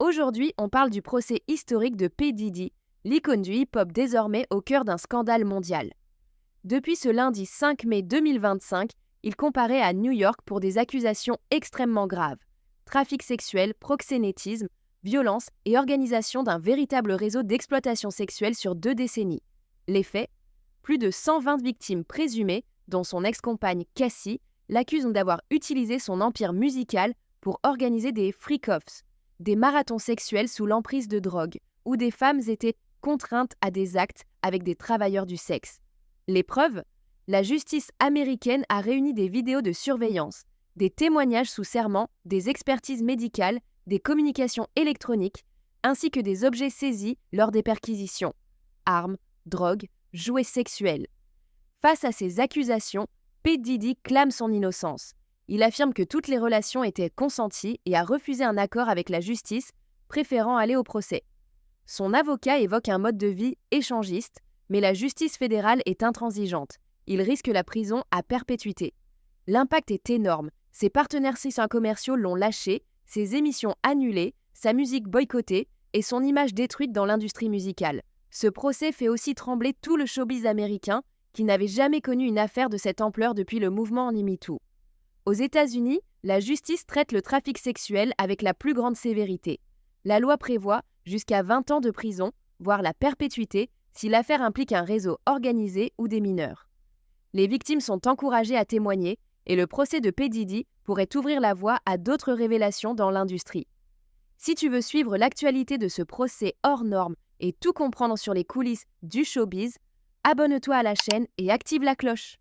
Aujourd'hui, on parle du procès historique de P. Diddy, l'icône du hip-hop désormais au cœur d'un scandale mondial. Depuis ce lundi 5 mai 2025, il comparaît à New York pour des accusations extrêmement graves. Trafic sexuel, proxénétisme, violence et organisation d'un véritable réseau d'exploitation sexuelle sur 2 décennies. Les faits, plus de 120 victimes présumées, dont son ex-compagne Cassie, l'accusent d'avoir utilisé son empire musical pour organiser des freak-offs, des marathons sexuels sous l'emprise de drogue, où des femmes étaient contraintes à des actes avec des travailleurs du sexe. Les preuves ? La justice américaine a réuni des vidéos de surveillance, des témoignages sous serment, des expertises médicales, des communications électroniques, ainsi que des objets saisis lors des perquisitions. Armes, drogues, jouets sexuels. Face à ces accusations, P. Diddy clame son innocence. Il affirme que toutes les relations étaient consenties et a refusé un accord avec la justice, préférant aller au procès. Son avocat évoque un mode de vie échangiste, mais la justice fédérale est intransigeante. Il risque la prison à perpétuité. L'impact est énorme. Ses partenaires commerciaux l'ont lâché, ses émissions annulées, sa musique boycottée et son image détruite dans l'industrie musicale. Ce procès fait aussi trembler tout le showbiz américain, qui n'avait jamais connu une affaire de cette ampleur depuis le mouvement MeToo. Aux États-Unis, la justice traite le trafic sexuel avec la plus grande sévérité. La loi prévoit jusqu'à 20 ans de prison, voire la perpétuité, si l'affaire implique un réseau organisé ou des mineurs. Les victimes sont encouragées à témoigner et le procès de P. Diddy pourrait ouvrir la voie à d'autres révélations dans l'industrie. Si tu veux suivre l'actualité de ce procès hors norme et tout comprendre sur les coulisses du showbiz, abonne-toi à la chaîne et active la cloche.